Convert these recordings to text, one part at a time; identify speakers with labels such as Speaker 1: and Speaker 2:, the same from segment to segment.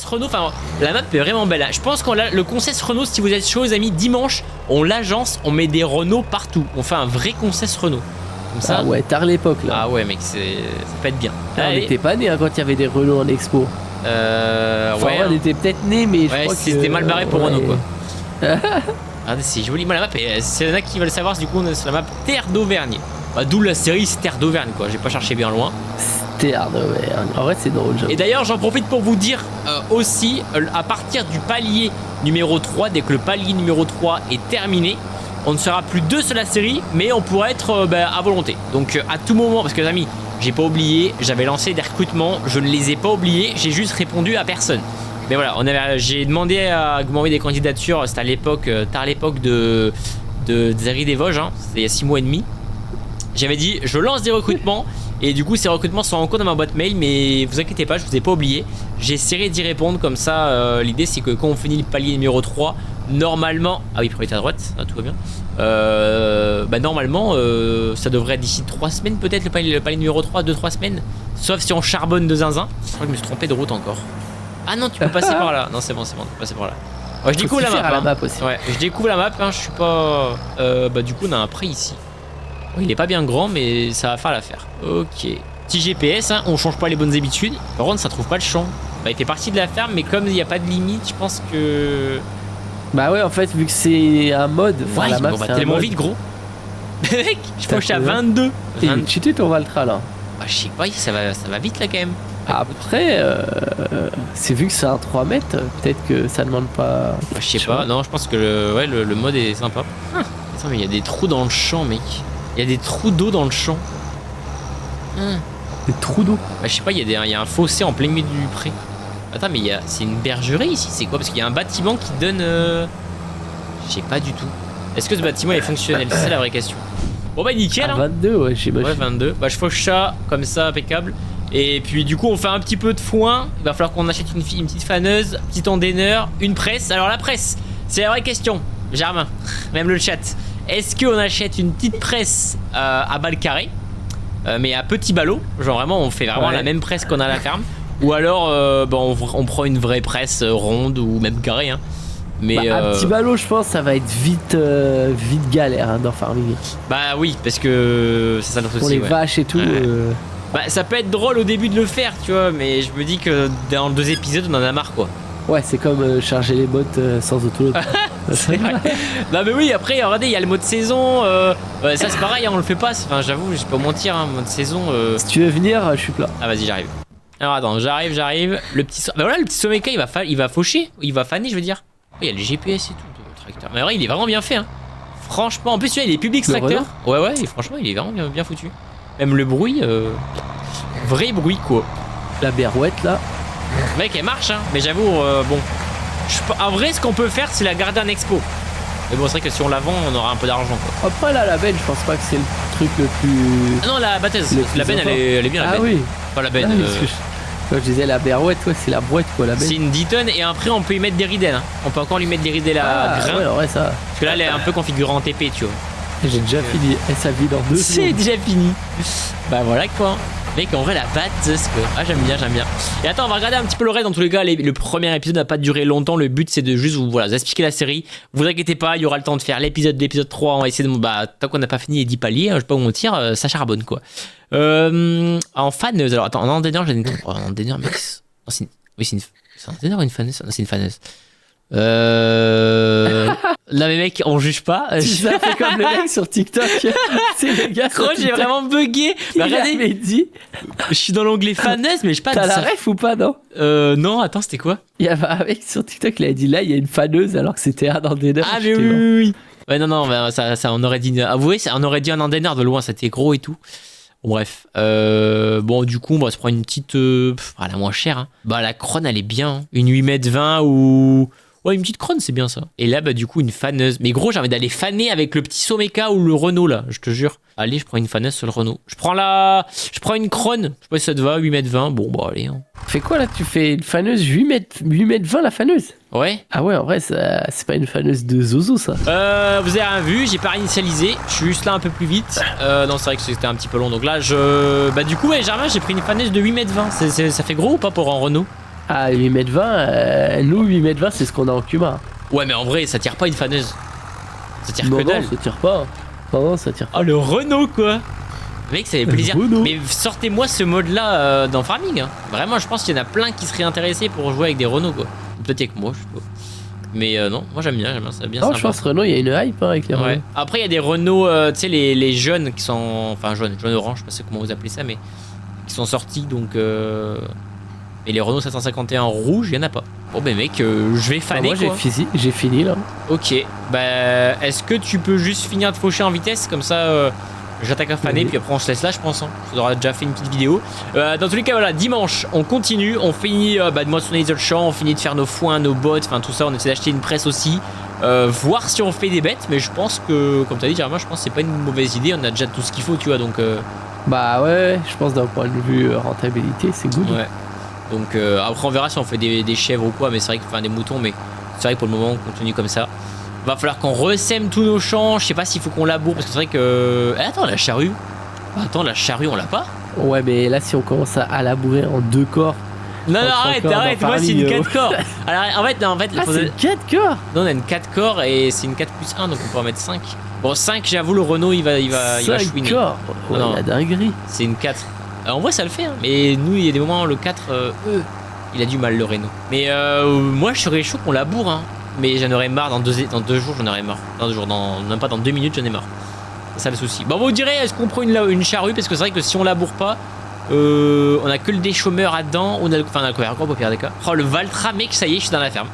Speaker 1: Renault, enfin la map est vraiment belle. Je pense qu'on a le concesse Renault, si vous êtes chaud les amis, dimanche, on l'agence, on met des Renault partout. On fait un vrai concesse Renault. Comme ça.
Speaker 2: Ah ouais, tard l'époque là.
Speaker 1: Ah ouais mec, ça peut être bien.
Speaker 2: Ah, on était pas né hein, quand il y avait des Renault en expo.
Speaker 1: Ouais.
Speaker 2: On était peut-être né, mais je crois que
Speaker 1: c'était mal barré pour Renault quoi.
Speaker 2: Ah,
Speaker 1: c'est joli. Moi la map, c'est là qui veulent savoir, du coup on est sur la map Terre d'Auvergne. Bah, d'où la série c'est Terre d'Auvergne quoi. J'ai pas cherché bien loin.
Speaker 2: Terre d'Auvergne. En vrai c'est drôle.
Speaker 1: Et d'ailleurs j'en profite pour vous dire aussi, à partir du palier numéro 3, dès que le palier numéro 3 est terminé, on ne sera plus deux sur la série, mais on pourra être à volonté. Donc à tout moment, parce que les amis, j'ai pas oublié, j'avais lancé des recrutements, je ne les ai pas oubliés, j'ai juste répondu à personne. Mais voilà, j'ai demandé à m'envoyer des candidatures, c'était à l'époque, tard l'époque de Zari des Vosges, hein, c'était il y a 6 mois et demi. J'avais dit, je lance des recrutements, et du coup ces recrutements sont en cours dans ma boîte mail, mais vous inquiétez pas, je vous ai pas oublié. J'essaierai d'y répondre, comme ça, l'idée c'est que quand on finit le palier numéro 3, normalement, ah oui, priorité à droite, ah, tout va bien. Normalement, ça devrait être d'ici 3 semaines peut-être le palier numéro 3, 2-3 semaines. Sauf si on charbonne de zinzin. Je crois que je me suis trompé de route encore. Ah non, tu peux passer par là. Non, c'est bon, tu peux passer par là. Ouais, je découvre la map.
Speaker 2: La map aussi.
Speaker 1: Ouais, je découvre la map, hein, je suis pas. Du coup, on a un pré ici. Oh, il est pas bien grand, mais ça va faire l'affaire. Ok. Petit GPS, hein, on change pas les bonnes habitudes. Par contre, ça trouve pas le champ. Bah, il fait partie de la ferme, mais comme il n'y a pas de limite, je pense que.
Speaker 2: Bah ouais, en fait, vu que c'est un mode,
Speaker 1: ouais,
Speaker 2: la map,
Speaker 1: on va tellement vite, gros. Mec, je crois que je suis à 22.
Speaker 2: Tu cheaté ton Valtra là.
Speaker 1: Ah, je sais pas, ça va vite là quand même.
Speaker 2: Après, c'est vu que c'est un 3 mètres, peut-être que ça demande pas.
Speaker 1: Bah, je sais pas, non, je pense que le mode est sympa. Attends, mais il y a des trous dans le champ, mec. Il y a des trous d'eau dans le champ.
Speaker 2: Des trous d'eau?
Speaker 1: Bah, je sais pas, il y a un fossé en plein milieu du pré. Attends, mais c'est une bergerie ici, c'est quoi? Parce qu'il y a un bâtiment qui donne. Je sais pas du tout. Est-ce que ce bâtiment est fonctionnel? C'est la vraie question. Bon bah nickel.
Speaker 2: Ah, 22, ouais, j'ai
Speaker 1: Ouais, 22. Bah, je fauche ça comme ça, impeccable. Et puis du coup, on fait un petit peu de foin. Il va falloir qu'on achète une petite faneuse, un petit endaineur, une presse. Alors la presse, c'est la vraie question. Germain, même le chat. Est-ce qu'on achète une petite presse à balles carrées, mais à petit ballot? Genre vraiment, on fait vraiment la même presse qu'on a à la ferme. Ou alors on prend une vraie presse ronde ou même carrée hein. Mais
Speaker 2: un petit ballot je pense ça va être vite galère hein, dans farming.
Speaker 1: Bah oui parce que c'est ça notre
Speaker 2: pour les vaches et tout
Speaker 1: Bah ça peut être drôle au début de le faire tu vois. Mais je me dis que dans 2 épisodes on en a marre quoi.
Speaker 2: Ouais c'est comme charger les bottes sans autoload.
Speaker 1: C'est vrai. Non mais oui après regardez il y a le mode saison ça c'est pareil hein, on le fait pas. Enfin j'avoue je vais pas mentir hein, mode saison
Speaker 2: Si tu veux venir je suis plat.
Speaker 1: Ah vas-y j'arrive. Alors attends, j'arrive. Le petit, bah voilà, le petit Someka, il va faucher, il va faner, je veux dire. Oh, il y a le GPS et tout de tracteur. Mais vrai, il est vraiment bien fait, hein. Franchement, en plus, celui-là, il est public tracteur. Ouais, et franchement, il est vraiment bien foutu. Même le bruit, vrai bruit quoi.
Speaker 2: La berouette là.
Speaker 1: Mec, elle marche, hein. Mais j'avoue, bon, en vrai, ce qu'on peut faire, c'est la garder en expo. Mais bon, c'est vrai que si on la vend, on aura un peu d'argent quoi.
Speaker 2: Après là, la benne, je pense pas que c'est le truc le plus.
Speaker 1: Ah non, la batteuse, la benne, elle est bien la benne.
Speaker 2: Ah oui.
Speaker 1: Pas la benne.
Speaker 2: Quand je disais la berouette, ouais, c'est la brouette quoi, la benne.
Speaker 1: C'est une 10 tonnes et après on peut y mettre des ridelles. Hein. On peut encore lui mettre des ridelles à grain.
Speaker 2: Ouais, ça.
Speaker 1: Parce que là, elle est un peu configurée en TP, tu vois.
Speaker 2: J'ai déjà fini. Elle sa vie dans 2 secondes.
Speaker 1: C'est déjà fini. Bah voilà quoi. Mec, en vrai, la batteuse quoi. Ah, j'aime bien. Et attends, on va regarder un petit peu le reste. Dans tous les cas, le premier épisode n'a pas duré longtemps. Le but, c'est de juste vous expliquer la série. Vous inquiétez pas, il y aura le temps de faire l'épisode 3. On va essayer de. Bah, tant qu'on n'a pas fini les 10 paliers, je vais pas vous mentir, ça charbonne quoi. En faneuse, alors attends, en endaineur, j'en ai trop. En endaineur, mec. C'est un endaineur ou une faneuse? Non, c'est une faneuse. Là mais mec on juge pas.
Speaker 2: Tu as fait comme le mec sur TikTok. C'est le gars.
Speaker 1: Gros j'ai vraiment bugué. Bah, regardez,
Speaker 2: dit.
Speaker 1: Je suis dans l'onglet faneuse mais je sais pas.
Speaker 2: T'as la ref ou pas non?
Speaker 1: Non attends c'était quoi?
Speaker 2: Il y avait un mec sur TikTok il a dit là il y a une faneuse alors que c'était un endaineur.
Speaker 1: Ah mais oui. Ouais non bah, ça on aurait dit. Avouez on aurait dit un endaineur de loin c'était gros et tout. Bon, bref, bon du coup on va se prendre une petite, la moins chère. Hein. Bah la crône elle est bien, hein. Une 8m20 ou ouais une petite crône c'est bien ça. Et là bah du coup une faneuse. Mais gros j'ai envie d'aller faner avec le petit Someka ou le Renault là, je te jure. Allez je prends une faneuse sur le Renault. Je prends une crône. Je sais pas si ça te va 8m20. Bon bah allez. Hein.
Speaker 2: Fais quoi là? Tu fais une faneuse 8m20 la faneuse?
Speaker 1: Ouais.
Speaker 2: Ah ouais en vrai c'est pas une faneuse de zozo ça.
Speaker 1: Vous avez rien vu, j'ai pas réinitialisé. Je suis juste là un peu plus vite. Non c'est vrai que c'était un petit peu long. Donc là bah du coup ouais Germain j'ai pris une faneuse de 8m20. Ça fait gros ou pas pour un Renault?
Speaker 2: Ah, 8m20, nous 8m20 c'est ce qu'on a en Cuma.
Speaker 1: Ouais, mais en vrai, ça tire pas une faneuse. Ça tire
Speaker 2: Non,
Speaker 1: que
Speaker 2: non,
Speaker 1: dalle.
Speaker 2: ça tire pas. Non, ça tire pas.
Speaker 1: Ah, le Renault quoi. Mec, ça fait plaisir.
Speaker 2: Renault.
Speaker 1: Mais sortez-moi ce mode-là dans Farming. Hein. Vraiment, je pense qu'il y en a plein qui seraient intéressés pour jouer avec des Renault quoi. Peut-être avec moi, je sais pas. Mais non, moi j'aime bien, c'est bien
Speaker 2: Non,
Speaker 1: sympa.
Speaker 2: je pense Renault, il y a une hype avec les
Speaker 1: Ouais.
Speaker 2: Renault.
Speaker 1: Après, il y a des Renault, tu sais, les jeunes qui sont. Enfin, jaune orange, je sais pas comment vous appelez ça, mais qui sont sortis donc. Et les Renault 751 rouge, il y en a pas. Bon, ben mec, je vais faner
Speaker 2: Moi
Speaker 1: quoi.
Speaker 2: j'ai fini là.
Speaker 1: Ok, bah est-ce que tu peux juste finir de faucher en vitesse comme ça j'attaque à faner
Speaker 2: Oui.
Speaker 1: puis après on se laisse là je pense hein. Ça aura déjà fait une petite vidéo. Dans tous les cas voilà, dimanche on continue, on finit de moissonner les autres champs, on finit de faire nos foins, nos bottes, enfin tout ça, on essaie d'acheter une presse aussi. Voir si on fait des bêtes, mais je pense que comme t'as dit Jermain, je pense que c'est pas une mauvaise idée, on a déjà tout ce qu'il faut tu vois donc
Speaker 2: Bah ouais, je pense d'un point de vue rentabilité, c'est good.
Speaker 1: ouais. Donc après on verra si on fait des chèvres ou quoi, mais c'est vrai que enfin des moutons, mais c'est vrai que pour le moment on continue comme ça. Va falloir qu'on ressème tous nos champs, je sais pas s'il faut qu'on laboure parce que c'est vrai que. Attends, la charrue. Attends, la charrue on l'a pas.
Speaker 2: Ouais, mais là si on commence à labourer en 2 corps.
Speaker 1: Non, non,
Speaker 2: Entre
Speaker 1: arrête,
Speaker 2: corps
Speaker 1: arrête,
Speaker 2: dans
Speaker 1: moi c'est une
Speaker 2: Farming,
Speaker 1: 4 corps. Alors en fait,
Speaker 2: Ah, c'est 4 corps.
Speaker 1: non, on a une 4 corps et c'est une 4 plus 1 donc on peut en mettre 5. Bon, 5, j'avoue, le Renault il va
Speaker 2: 5
Speaker 1: chouiner.
Speaker 2: corps. Ouais,
Speaker 1: Non.
Speaker 2: la dinguerie.
Speaker 1: C'est une 4. En vrai, ça le fait, hein. Mais nous, il y a des moments où le 4, il a du mal, le Renault. Mais moi, je serais chaud qu'on laboure, hein. Mais j'en aurais marre dans 2 jours, j'en aurais marre. Dans 2 jours, même pas dans 2 minutes, j'en ai marre. C'est ça le souci. Bon, vous direz, est-ce qu'on prend une charrue? Parce que c'est vrai que si on laboure pas, on a que le déchômeur là-dedans. On a le couvert au pire des cas. Oh, le Valtra, mec, ça y est, je suis dans la ferme.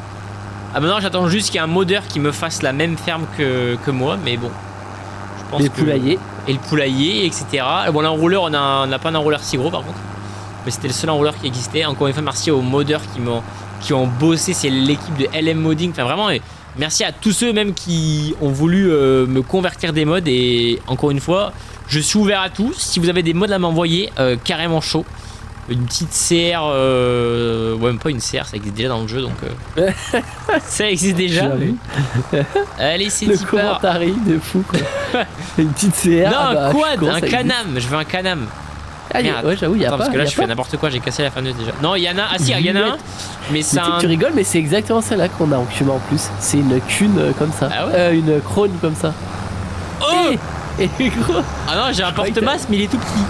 Speaker 1: Ah, maintenant, j'attends juste qu'il y ait un modeur qui me fasse la même ferme que moi. Mais bon, je pense
Speaker 2: Les poulaillers.
Speaker 1: et le poulailler, etc. Bon, l'enrouleur, on n'a pas un enrouleur si gros par contre. Mais c'était le seul enrouleur qui existait. Encore une fois, merci aux modeurs qui ont bossé. C'est l'équipe de LM Modding. Enfin, vraiment, et merci à tous ceux même qui ont voulu me convertir des mods. Et encore une fois, je suis ouvert à tout. Si vous avez des mods à m'envoyer, carrément chaud. Une petite CR, ouais, même pas une CR, ça existe déjà dans le jeu donc. Ça existe déjà.
Speaker 2: J'avoue.
Speaker 1: Allez, c'est
Speaker 2: Le
Speaker 1: tipeur.
Speaker 2: commentary de fou quoi. Une petite CR.
Speaker 1: Non,
Speaker 2: ah bah,
Speaker 1: un
Speaker 2: je
Speaker 1: quad,
Speaker 2: commence
Speaker 1: un
Speaker 2: à
Speaker 1: canam. Je veux un canam.
Speaker 2: Ah,
Speaker 1: Merde.
Speaker 2: ouais, j'avoue, il y a
Speaker 1: Attends,
Speaker 2: pas.
Speaker 1: parce que là,
Speaker 2: y a
Speaker 1: je fais
Speaker 2: pas.
Speaker 1: n'importe quoi, j'ai cassé la faneuse déjà. Non, il y en a. Ah, si, il y en a un. Mais c'est
Speaker 2: Mais tu sais que tu
Speaker 1: un.
Speaker 2: rigoles, mais c'est exactement celle-là qu'on a en Cuma en plus. C'est une cune comme ça.
Speaker 1: Ah ouais
Speaker 2: Une crône comme ça.
Speaker 1: Oh
Speaker 2: Et gros.
Speaker 1: Ah non, j'ai un
Speaker 2: croyais que
Speaker 1: porte-masse, mais il est tout petit.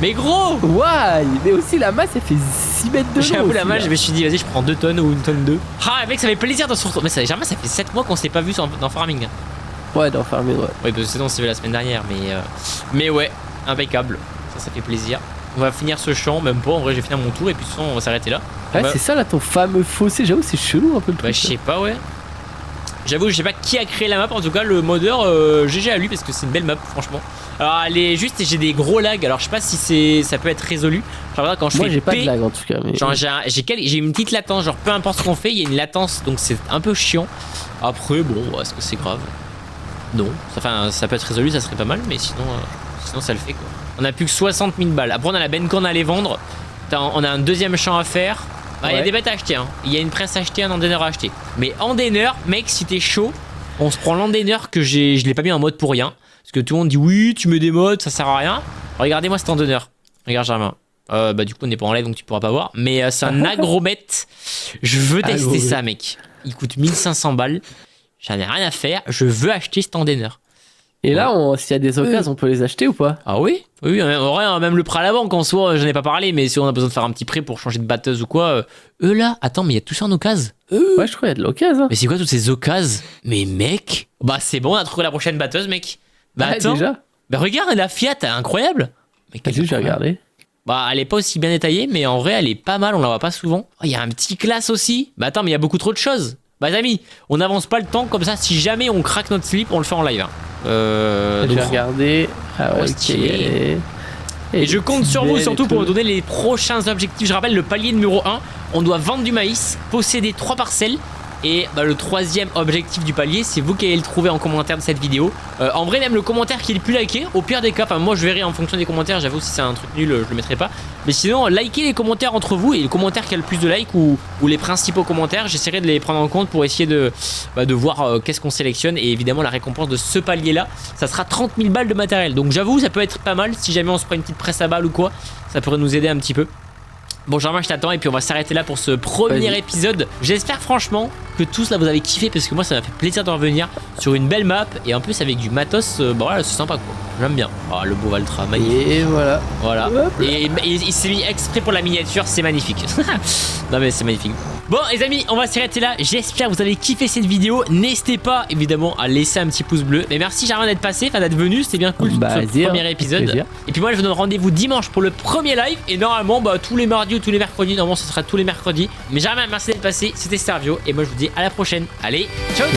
Speaker 1: Mais gros
Speaker 2: Waouh. Mais aussi la masse, elle fait 6 mètres de long.
Speaker 1: J'avoue la
Speaker 2: aussi,
Speaker 1: malle,
Speaker 2: là.
Speaker 1: je me suis dit, vas-y, je prends 2 tonnes ou 1 tonne 2. Ah, mec, ça fait plaisir de se retrouver. Mais ça, Germain, ça fait 7 mois qu'on s'est pas vu dans Farming.
Speaker 2: Ouais, dans Farming, ouais.
Speaker 1: Oui, parce que sinon, on s'est vu la semaine dernière. Mais ouais, impeccable. Ça fait plaisir. On va finir ce champ, même pas. En vrai, j'ai fini mon tour et puis de toute façon, on va s'arrêter là.
Speaker 2: Ouais,
Speaker 1: Bah-
Speaker 2: c'est ça là ton fameux fossé. J'avoue, c'est chelou un peu le
Speaker 1: Bah,
Speaker 2: truc.
Speaker 1: je sais pas, ouais. J'avoue, je sais pas qui a créé la map. En tout cas, le modeur, GG à lui parce que c'est une belle map, franchement. Alors, elle est juste, j'ai des gros lags. Alors, je sais pas si ça peut être résolu. Genre, quand je
Speaker 2: Moi,
Speaker 1: fais
Speaker 2: j'ai pas
Speaker 1: P,
Speaker 2: de lag en tout cas. Mais...
Speaker 1: genre, j'ai une petite latence. Genre, peu importe ce qu'on fait, il y a une latence. Donc, c'est un peu chiant. Après, bon, est-ce que c'est grave? Non. Enfin, ça peut être résolu, ça serait pas mal. Mais sinon ça le fait, quoi. On a plus que 60 000 balles. Après, on a la Bencorn à aller vendre. On a un deuxième champ à faire. Ah, il y a
Speaker 2: Ouais.
Speaker 1: des bêtes à acheter, hein. Il y a une presse à acheter, un endainer à acheter. Mais endainer, mec, si t'es chaud, on se prend l'endainer que je l'ai pas mis en mode pour rien. Parce que tout le monde dit oui, tu mets des modes, ça sert à rien. Regardez-moi cet endainer. Regarde, Germain. Bah, du coup, on n'est pas en live donc tu pourras pas voir. Mais c'est un agromètre. Je veux tester
Speaker 2: Agromètre.
Speaker 1: ça, mec. Il coûte 1500 balles. J'en ai rien à faire. Je veux acheter cet endainer.
Speaker 2: Et là, s'il y a des occasions, on peut les acheter ou pas?
Speaker 1: Ah oui? Oui, en vrai, même le prêt à la banque en soi, j'en ai pas parlé, mais si on a besoin de faire un petit prêt pour changer de batteuse ou quoi, eux là, attends, mais il y a tout ça en occasion.
Speaker 2: Ouais, je crois qu'il y a de l'occasion.
Speaker 1: Mais c'est quoi toutes ces occasions? Mais mec, bah c'est bon, on a trouvé la prochaine batteuse, mec. Bah
Speaker 2: Ah,
Speaker 1: attends,
Speaker 2: déjà.
Speaker 1: bah regarde, la Fiat, incroyable. Mais quelle
Speaker 2: Vas-y, j'ai
Speaker 1: incroyable.
Speaker 2: regardé.
Speaker 1: Bah elle est pas aussi bien détaillée, mais en vrai, elle est pas mal, on la voit pas souvent. Oh, il y a un petit classe aussi. Bah attends, mais il y a beaucoup trop de choses. Bah les amis, on n'avance pas le temps comme ça, si jamais on craque notre slip, on le fait en live. Hein.
Speaker 2: J'ai
Speaker 1: Donc,
Speaker 2: regardé. Ah ouais,
Speaker 1: Oh,
Speaker 2: ok.
Speaker 1: stylé. Et je compte sur vous surtout pour me donner les prochains objectifs. Je rappelle le palier numéro 1, on doit vendre du maïs, posséder 3 parcelles. Et bah, le troisième objectif du palier, c'est vous qui allez le trouver en commentaire de cette vidéo. En vrai, même le commentaire qui est le plus liké, au pire des cas, enfin moi je verrai en fonction des commentaires, j'avoue si c'est un truc nul, je le mettrai pas. Mais sinon, likez les commentaires entre vous et le commentaire qui a le plus de likes ou les principaux commentaires, j'essaierai de les prendre en compte pour essayer de voir qu'est-ce qu'on sélectionne. Et évidemment, la récompense de ce palier là, ça sera 30 000 balles de matériel. Donc j'avoue, ça peut être pas mal si jamais on se prend une petite presse à balles ou quoi, ça pourrait nous aider un petit peu. Bon, Germain, je t'attends et puis on va s'arrêter là pour ce premier épisode. J'espère franchement que tous là vous avez kiffé parce que moi ça m'a fait plaisir de revenir sur une belle map et en plus avec du matos. Bon, voilà, c'est sympa quoi. J'aime bien. Oh, le beau Valtra, magnifique.
Speaker 2: Et voilà.
Speaker 1: Voilà. Et il s'est mis exprès pour la miniature, c'est magnifique. Non, mais c'est magnifique. Bon, les amis, on va s'arrêter là. J'espère que vous avez kiffé cette vidéo. N'hésitez pas évidemment à laisser un petit pouce bleu. Mais merci, Germain, d'être passé, enfin d'être venu. C'était bien cool ce premier épisode. Et puis moi, je vous donne rendez-vous dimanche pour le premier live. Et normalement, bah, tous les mardis ou tous les mercredis. Normalement, ce sera tous les mercredis. Mais Germain, merci d'être passé. C'était Servio. Et moi, je vous dis à la prochaine. Allez, ciao!